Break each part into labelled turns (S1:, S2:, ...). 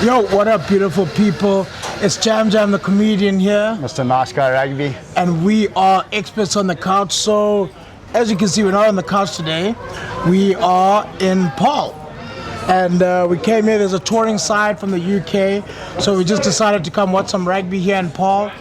S1: Yo, what up, beautiful people? It's JamJam, the comedian here.
S2: Mr. Nice Guy Rugby.
S1: And we are experts on the couch. So, as you can see, we're not on the couch today. We are in Paarl. And we came here, there's a touring side from the UK. So we just decided to come watch some rugby here in Paarl.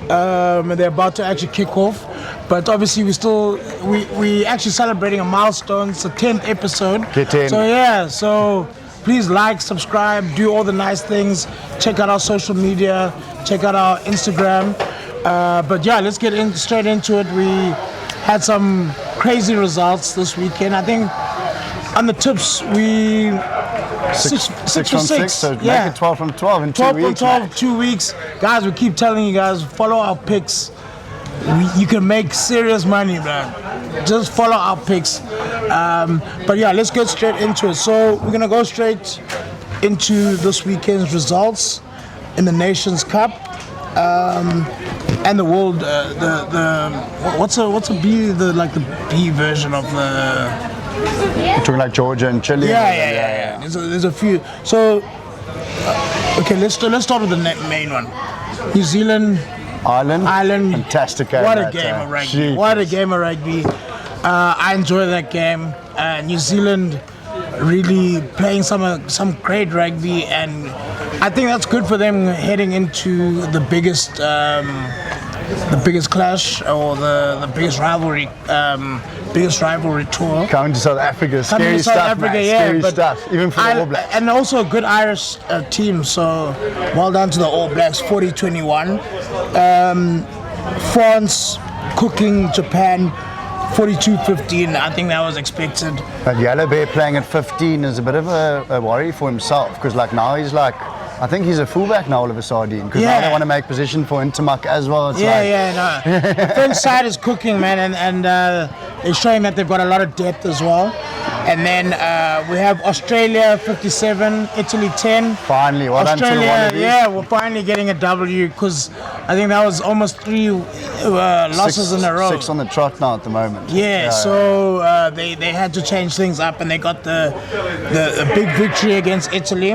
S1: And they're about to actually kick off. But obviously we actually celebrating a milestone. It's the 10th episode.
S2: Get in.
S1: So yeah, so please like, subscribe, do all the nice things. Check out our social media, check out our Instagram. But yeah, let's get straight into it. We had some crazy results this weekend. I think on the tips we six from six.
S2: So
S1: yeah.
S2: make it 12 from 12 in 2
S1: 12
S2: weeks.
S1: from 12, 2 weeks. Guys, we keep telling you guys, follow our picks. You can make serious money, man. Just follow our picks. But yeah, let's get straight into it. So we're gonna go straight into this weekend's results in the Nations Cup and the world. What's a B? The B version of the.
S2: You're talking like Georgia and Chile.
S1: Yeah. There's a few. So okay, let's start with the main one. New Zealand. Ireland.
S2: Fantastic game.
S1: What a game of rugby.
S2: Jeez.
S1: What a game of rugby. I enjoyed that game. New Zealand really playing some great rugby, and I think that's good for them heading into the biggest clash or the biggest rivalry tour.
S2: Coming to South Africa,
S1: Coming
S2: scary
S1: to South
S2: stuff,
S1: Africa,
S2: man.
S1: yeah,
S2: Scary
S1: but
S2: stuff, even for the All Blacks.
S1: And also a good Irish team, so well done to the All Blacks, 40-21. France cooking Japan 42-15. I think that was expected.
S2: But Yellow Bear playing at 15 is a bit of a worry for himself, because like now he's like, I think he's a fullback now all of a sardine, because now they want to make position for Intermuck as well. It's
S1: The French side is cooking, man, and they're showing that they've got a lot of depth as well. And then we have Australia 57, Italy 10.
S2: Finally, well done to the
S1: Australia,
S2: Wallabies.
S1: yeah, we're finally getting a W, because I think that was almost 3 losses in a row.
S2: 6 on the trot now at the moment.
S1: Yeah, so they had to change things up, and they got the big victory against Italy.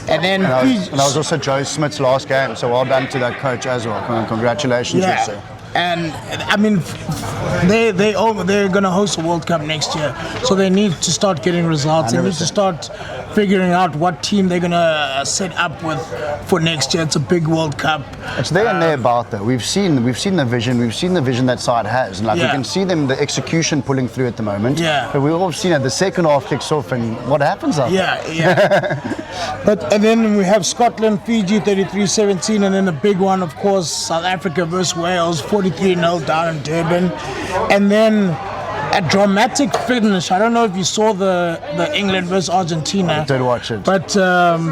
S1: And then
S2: And that was also Joe Smith's last game, so well done to that coach as well. Congratulations.
S1: Yeah.
S2: Also.
S1: And I mean, they're gonna host a World Cup next year, so they need to start getting results.
S2: 100%.
S1: They need to start figuring out what team they're gonna set up with for next year. It's a big World Cup.
S2: It's there and thereabout though. We've seen the vision that side has, and like we can see them, the execution pulling through at the moment.
S1: Yeah.
S2: But we've all seen it. The second half kicks off, and what happens after?
S1: Yeah. And then we have Scotland, Fiji 33-17, and then the big one, of course, South Africa versus Wales 43-0 down in Durban, and then a dramatic finish. I don't know if you saw the England versus Argentina.
S2: I did watch it.
S1: But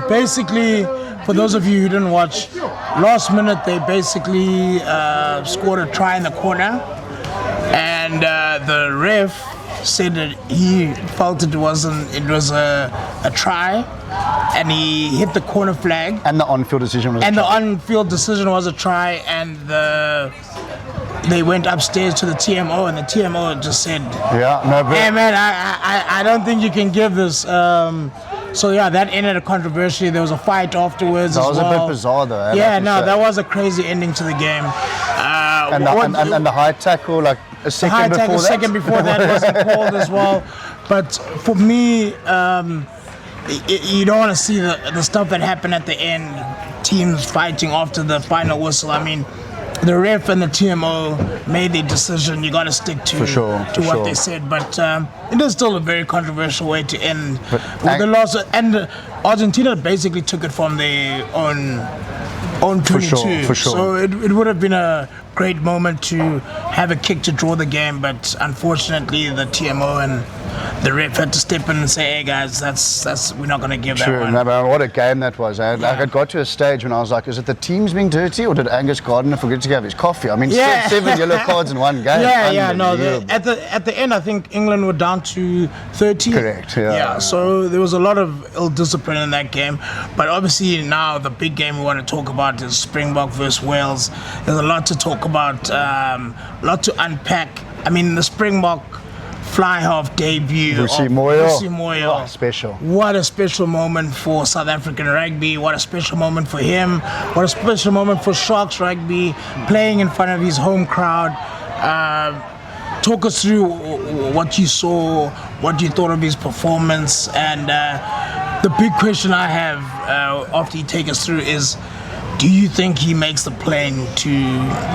S1: basically, for those of you who didn't watch, last minute they basically scored a try in the corner, and the ref said that he felt it was a try, and he hit the corner flag.
S2: And the on-field decision was.
S1: And the on-field decision was a try, and they went upstairs to the TMO, and the TMO just said, "Hey man, I don't think you can give this." So yeah, that ended a controversy. There was a fight afterwards.
S2: That
S1: as
S2: was
S1: well.
S2: a bit bizarre though.
S1: That was a crazy ending to the game.
S2: And the high tackle, like a second before that
S1: wasn't called as well. But for me, you don't want to see the stuff that happened at the end. Teams fighting after the final whistle. I mean, the ref and the TMO made their decision. You got to stick to what they said. But it is still a very controversial way to end with the loss. And Argentina basically took it from their own 22.
S2: For sure.
S1: So it would have been a great moment to have a kick to draw the game, but unfortunately the TMO and the ref had to step in and say, "Hey guys, that's we're not going to give that one."
S2: No, but what a game that was. Like, I got to a stage when I was like, is it the teams being dirty, or did Angus Gardner forget to have his coffee? I mean, 7 yellow cards in one game.
S1: No. At the end, I think England were down to 30.
S2: Correct. Yeah.
S1: So there was a lot of ill discipline in that game, but obviously now the big game we want to talk about is Springbok versus Wales. There's a lot to talk about, a lot to unpack. I mean, the Springbok fly half debut
S2: Vusi
S1: of
S2: Moyo.
S1: Vusi Moyo.
S2: Oh, special.
S1: What a special moment for South African rugby. What a special moment for him. What a special moment for Sharks rugby, playing in front of his home crowd. Talk us through what you saw, what you thought of his performance, and the big question I have after you take us through is, do you think he makes the plane to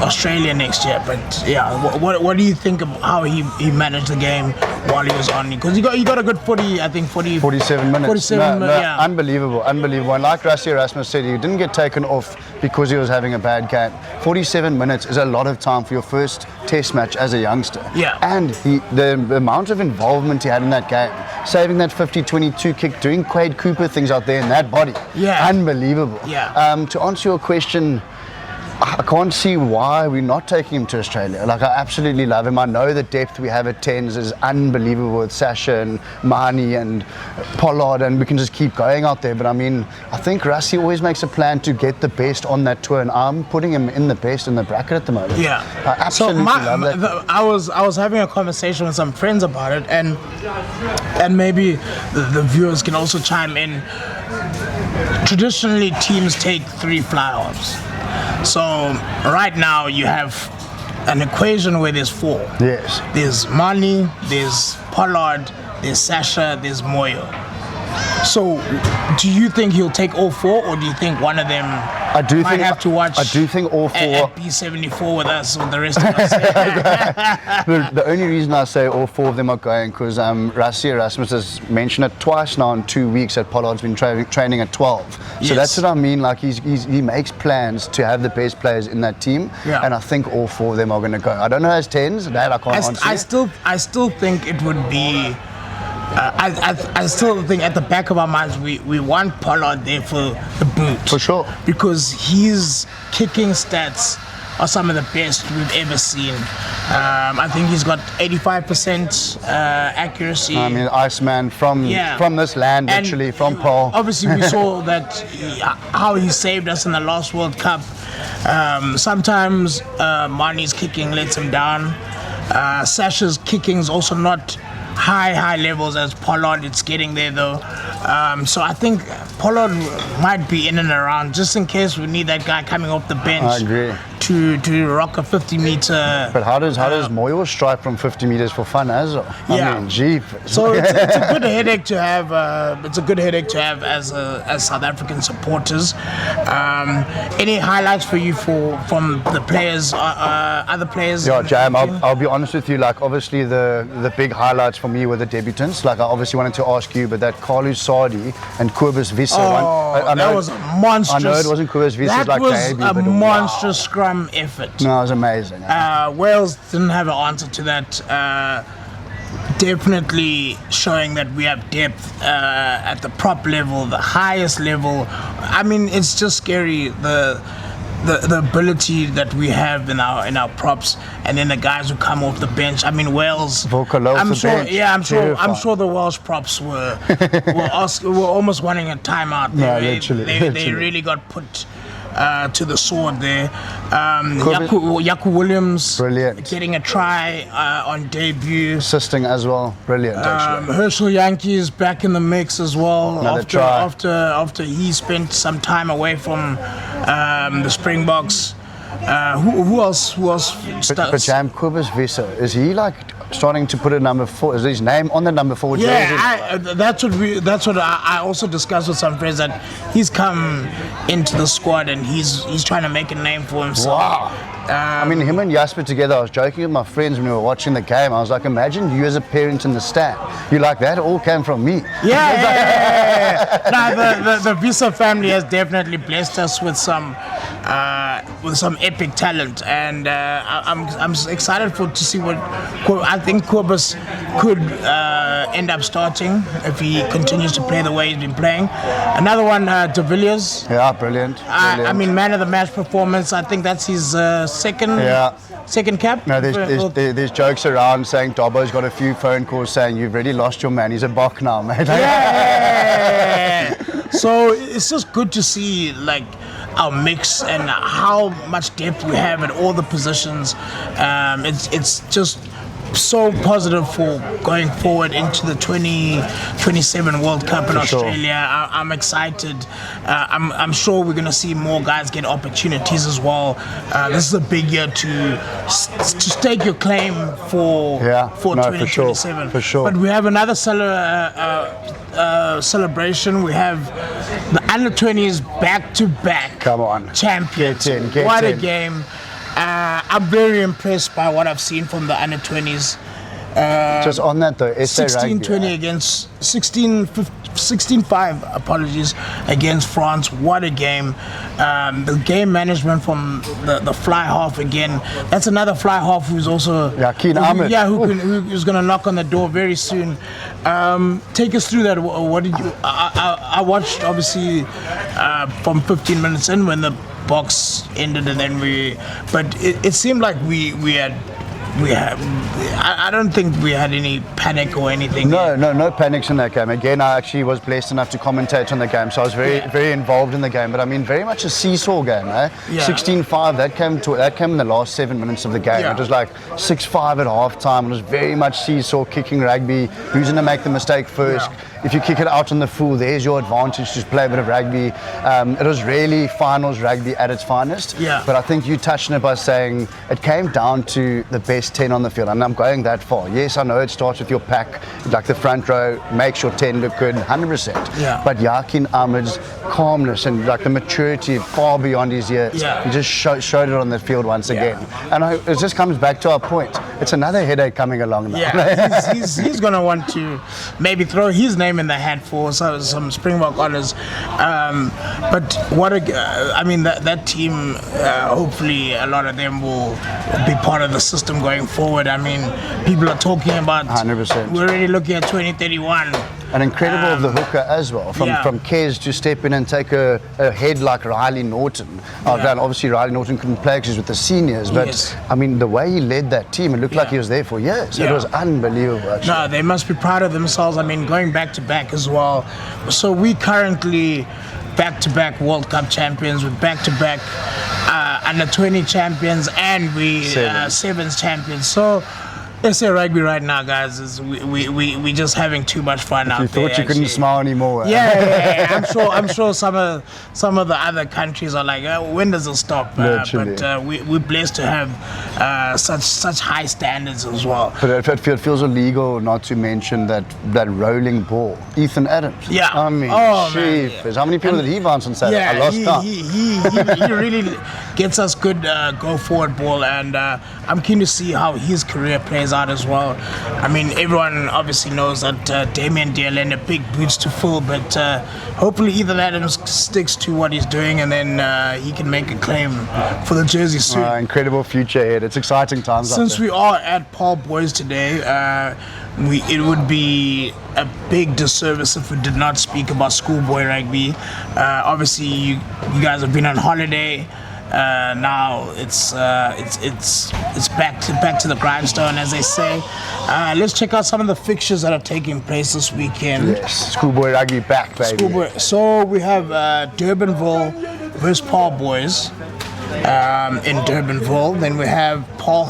S1: Australia next year? But yeah, what do you think of how he managed the game while he was on? Because he got a good
S2: 47 minutes.
S1: 47 minutes, yeah.
S2: Unbelievable. And like Rassie Erasmus said, he didn't get taken off because he was having a bad game. 47 minutes is a lot of time for your first test match as a youngster.
S1: Yeah.
S2: And the amount of involvement he had in that game, saving that 50-22 kick, doing Quade Cooper things out there in that body.
S1: Yeah.
S2: Unbelievable.
S1: Yeah.
S2: To answer your question, I can't see why we're not taking him to Australia. Like, I absolutely love him. I know the depth we have at 10s is unbelievable with Sasha and Mani and Pollard, and we can just keep going out there. But I mean, I think Rassie always makes a plan to get the best on that tour, and I'm putting him in the best in the bracket at the moment.
S1: Yeah.
S2: I absolutely love that.
S1: I was having a conversation with some friends about it, and maybe the viewers can also chime in. Traditionally, teams take 3 fly-offs. So right now you have an equation where there's 4.
S2: Yes.
S1: There's Mani, there's Pollard, there's Sasha, there's Moyo. So do you think he'll take all 4, or do you think one of them might have to watch?
S2: I do think all 4
S1: at B74 with us, with the rest of us?
S2: The only reason I say all 4 of them are going because Rassie Erasmus has mentioned it twice now in 2 weeks that Pollard's been training at 12. So
S1: Yes.
S2: that's what I mean. Like he makes plans to have the best players in that team,
S1: Yeah.
S2: and I think all 4 of them are going to go. I don't know as 10s. That I can't answer.
S1: I still think it would be. I still think at the back of our minds we want Pollard there for the boot.
S2: For sure.
S1: Because his kicking stats are some of the best we've ever seen. I think he's got 85% accuracy.
S2: I mean, Iceman from this land,
S1: And
S2: literally, from Paarl.
S1: Obviously, we saw that how he saved us in the last World Cup. Sometimes Mani's kicking lets him down. Sasha's kicking is also not high levels as Pollard. It's getting there though. So I think Pollard might be in and around just in case we need that guy coming off the bench.
S2: I agree.
S1: To rock a 50-meter.
S2: But how does Moyo strike from 50 meters for fun as well?
S1: Yeah.
S2: I mean, gee.
S1: So it's a good headache to have. It's a good headache to have as South African supporters. Any highlights for you from the players, other players?
S2: Yeah, Jam. I'll be honest with you. Like, obviously the big highlights for me were the debutants. Like, I obviously wanted to ask you, but that Carlu Sadi and Kobus Visser one.
S1: That was monstrous.
S2: I know it wasn't Kobus Visser's
S1: That
S2: like
S1: was
S2: debut,
S1: a
S2: but
S1: monstrous scrum effort.
S2: No, it was amazing.
S1: Wales didn't have an answer to that. Definitely showing that we have depth at the prop level, the highest level. I mean, it's just scary the ability that we have in our props, and then the guys who come off the bench. I mean, Wales. I'm sure the Welsh props were almost wanting a timeout. They really got put to the sword there. Yaku Williams,
S2: brilliant,
S1: getting a try on debut,
S2: assisting as well, brilliant.
S1: Herschel Yankees back in the mix as well.
S2: Another try.
S1: After he spent some time away from the Springboks. Who else?
S2: But Jam, Kobus Visser, is he like starting to put a number 4? Is his name on the number 4 jersey?
S1: Yeah, that's what I also discussed with some friends, that he's come into the squad and he's trying to make a name for himself.
S2: Wow. I mean, him and Jasper together, I was joking with my friends when we were watching the game. I was like, imagine you as a parent in the stand. You're like, that all came from me.
S1: Yeah. No, the Visser family has definitely blessed us with some epic talent, and I'm excited to see what I think Kobus could end up starting if he continues to play the way he's been playing. Another one, De Villiers.
S2: Yeah, brilliant.
S1: I mean, man of the match performance. I think that's his second cap.
S2: No, there's jokes around saying Dobbo's got a few phone calls saying you've already lost your man. He's a Bok now, mate.
S1: Yeah. So it's just good to see like our mix and how much depth we have at all the positions. It's just so positive for going forward into the 2027 World Cup in Australia. I'm excited. I'm sure we're going to see more guys get opportunities as well. This is a big year to stake your claim for 2027.
S2: For sure.
S1: But we have another celebration. We have the under-20s back-to-back.
S2: Come on.
S1: Champions. What a game. I'm very impressed by what I've seen from the under-20s.
S2: Just on that though,
S1: 16-20 against 16-5, apologies, against France. What a game. The game management from the fly half again. That's another fly half who's also who's going to knock on the door very soon. Take us through that. What did you? I watched obviously from 15 minutes in when the box ended, and then but it seemed like we had. I don't think we had any panic or anything.
S2: No panics in that game. Again, I actually was blessed enough to commentate on the game, so I was very involved in the game. But I mean, very much a seesaw game, eh? 16-5. That came in the last 7 minutes of the game. It was like 6-5 at halftime. It was very much seesaw, kicking rugby. Who's going to make the mistake first? If you kick it out on the full, there's your advantage to play a bit of rugby. It was really finals rugby at its finest. But I think you touched on it by saying it came down to the best 10 on the field, and I'm going that far. Yes, I know it starts with your pack, like the front row, makes your 10 look good, 100%. But Yakin Ahmed's calmness and like the maturity far beyond his years, he just showed it on the field once again. And it just comes back to our point. It's another headache coming along now.
S1: He's going to want to maybe throw his name in the hat for some Springbok honours. But I mean, that team, hopefully a lot of them will be part of the system going forward. I mean, people are talking about
S2: 100%.
S1: We're already looking at 2031.
S2: And incredible of the hooker as well, from Kez to step in and take a head like Riley Norton. Obviously Riley Norton couldn't play because he's with the seniors, but I mean, the way he led that team, it looked like he was there for years. It was unbelievable, actually.
S1: No, they must be proud of themselves. I mean, going back to back as well. So we currently back-to-back World Cup champions, with back-to-back under-20 champions, and sevens champions. So SA Rugby right now, guys, is we just having too much fun out there.
S2: You thought you couldn't smile anymore.
S1: I'm sure some of the other countries are like, when does it stop? But we're blessed to have such high standards as well.
S2: But it feels illegal not to mention that rolling ball, Ethan Adams. I mean, how many people did he bounce on Saturday? I lost count.
S1: He really gets us good go forward ball, and I'm keen to see how his career plays out as well. I mean, everyone obviously knows that Damien Dearland have big boots to fill, but hopefully Ethan Adams sticks to what he's doing, and then he can make a claim for the jersey soon.
S2: Incredible future ahead. It's exciting times.
S1: Since we are at Paarl Boys today, it would be a big disservice if we did not speak about schoolboy rugby. Obviously, you guys have been on holiday. Now it's back to the grindstone, as they say. Let's check out some of the fixtures that are taking place this weekend.
S2: Yes, schoolboy rugby back, baby.
S1: So we have Durbanville versus Paarl Boys in Durbanville. Then we have Paarl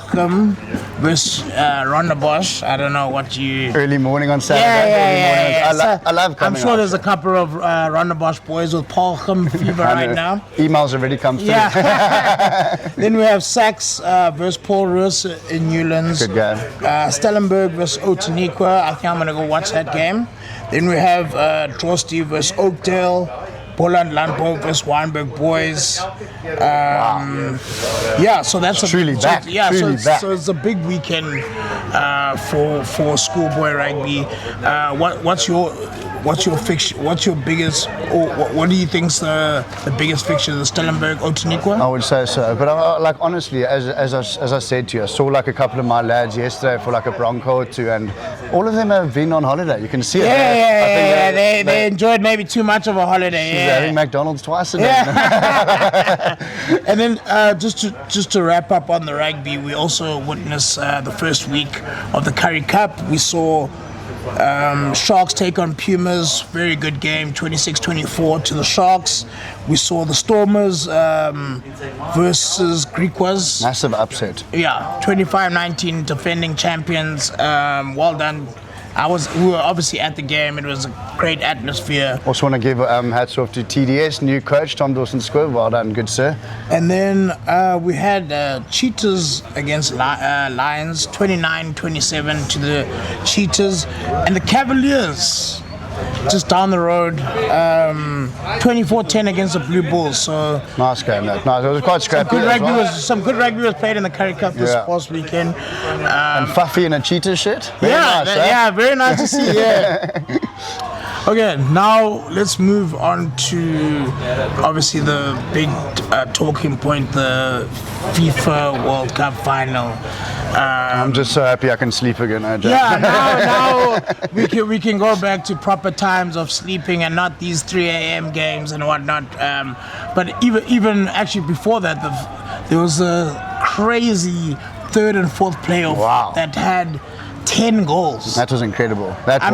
S1: versus Rondebosch. I don't know what you...
S2: Early morning on Saturday. I love coming.
S1: I'm sure there's a couple of Rondebosch boys with Paarl fever right now.
S2: Emails already come through.
S1: Then we have Sachs versus Paul Roos in Newlands.
S2: Good game.
S1: Stellenberg versus Otaniqua. I think I'm going to go watch that game. Then we have Drosti versus Oakdale. Poland Landbom versus Weinberg Boys. So that's
S2: truly back.
S1: So it's a big weekend for schoolboy rugby. What's your fixture? What's your biggest? Or what do you think's the biggest fixture? The Stellenberg Otaniqua?
S2: I would say so, but honestly, as I said to you, I saw like a couple of my lads yesterday for like a Bronco or two, and all of them have been on holiday. You can see it.
S1: They enjoyed maybe too much of a holiday.
S2: Having McDonald's twice a day.
S1: And then just to wrap up on the rugby, we also witnessed the first week of the Currie Cup. We saw Sharks take on Pumas. Very good game, 26-24 to the Sharks. We saw the Stormers versus Griquas.
S2: Massive upset.
S1: Yeah, 25-19, defending champions. Well done. We were obviously at the game. It was a great atmosphere.
S2: Also want to give hats off to TDS, new coach, Tom Dawson-Squibb. Well done, good sir.
S1: And then we had Cheetahs against Lions, 29-27 to the Cheetahs. And the Cavaliers, just down the road, 24-10 against the Blue Bulls. So
S2: nice game, that. Nice. It was quite scrappy.
S1: Some good rugby was played in the Currie Cup this past weekend.
S2: And Fuffy in a cheetah shirt. Very nice,
S1: very nice to see. Yeah. Okay, now let's move on to obviously the big talking point, the FIFA World Cup final.
S2: I'm just so happy I can sleep again.
S1: Now we can go back to proper times of sleeping and not these 3 a.m. games and whatnot. But even actually before that, there was a crazy third and fourth playoff that had 10 goals.
S2: That was incredible.
S1: I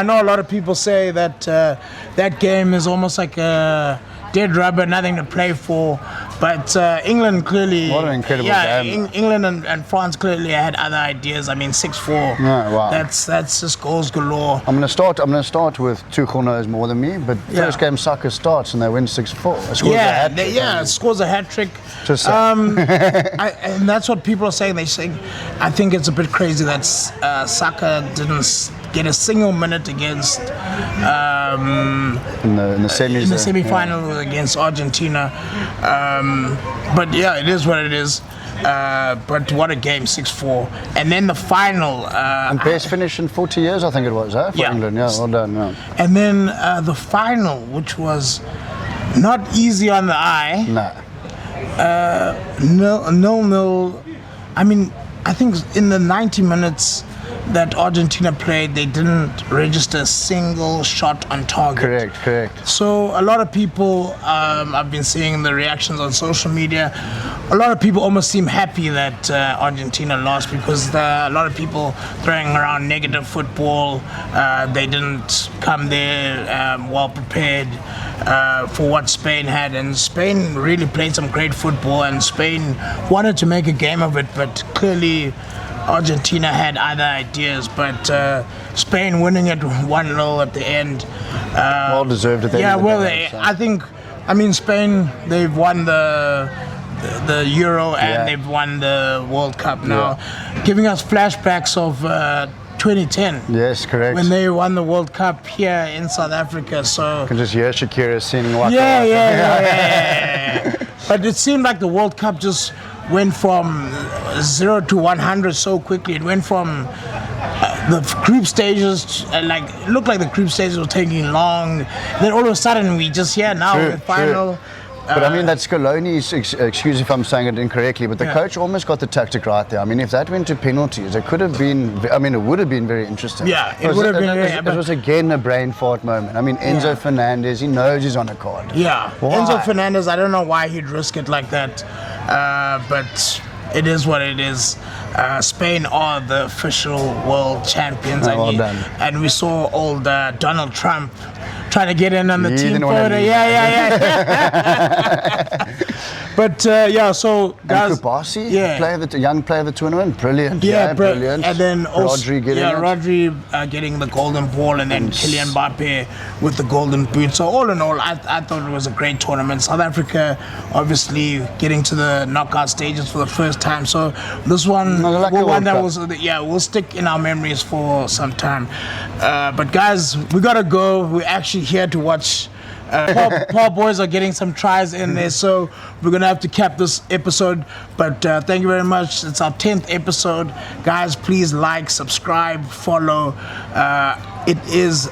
S1: know a lot of people say that that game is almost like a dead rubber, nothing to play for. But England clearly...
S2: What an incredible game.
S1: England and France clearly had other ideas. I mean, 6-4.
S2: Wow.
S1: That's just goals galore.
S2: I'm gonna start with Tuchel knows more than me, but first game soccer starts and they win 6-4.
S1: Scores a hat trick.
S2: Just
S1: and that's what people are saying. They're saying, I think it's a bit crazy that Saka didn't get a single minute against
S2: in the semis.
S1: In the semi-final against Argentina. But yeah, it is what it is. But what a game, 6-4. And then the final.
S2: And best finish in 40 years, I think it was, for England. Yeah, well done. Yeah.
S1: And then the final, which was not easy on the eye. No. I mean, I think in the 90 minutes that Argentina played, they didn't register a single shot on target.
S2: Correct.
S1: So a lot of people, I've been seeing the reactions on social media, a lot of people almost seem happy that Argentina lost because a lot of people throwing around negative football. They didn't come there well prepared for what Spain had, and Spain really played some great football, and Spain wanted to make a game of it, but clearly Argentina had other ideas, but Spain winning it 1-0 at the end.
S2: Well deserved at the end.
S1: I mean, Spain, they've won the Euro and they've won the World Cup now, giving us flashbacks of 2010.
S2: Yes, correct.
S1: When they won the World Cup here in South Africa. So
S2: you can just hear Shakira singing Waka
S1: Waka. Yeah. But it seemed like the World Cup just went from 0 to 100 so quickly. It went from the group stages, it looked like the group stages were taking long. Then all of a sudden we just the final.
S2: But I mean, that Scaloni's, excuse if I'm saying it incorrectly, but the coach almost got the tactic right there. I mean, if that went to penalties, it would have been very interesting.
S1: Yeah, it would have been.
S2: It was again a brain fart moment. I mean, Enzo Fernandez, he knows he's on a card.
S1: Yeah, why? Enzo Fernandez, I don't know why he'd risk it like that, but it is what it is. Spain are the official world champions, and we saw old Donald Trump trying to get in on the team photo. But so guys,
S2: and Kubasi, young player of the tournament, brilliant.
S1: Brilliant. And then also
S2: Rodri
S1: getting the golden ball, and then Kylian Mbappe with the golden boot. So all in all, I thought it was a great tournament. South Africa obviously getting to the knockout stages for the first time. So this one, will stick in our memories for some time. But guys, we gotta go. We're actually here to watch. Paarl Boys are getting some tries in there, so we're gonna have to cap this episode. But thank you very much. It's our 10th episode, guys. Please like, subscribe, follow. It is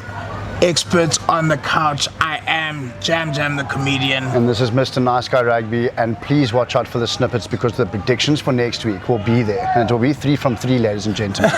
S1: Experts on the Couch. I am JamJam the comedian,
S2: and this is Mr. Nice Guy Rugby. And please watch out for the snippets because the predictions for next week will be there, and it will be 3 from 3, ladies and gentlemen.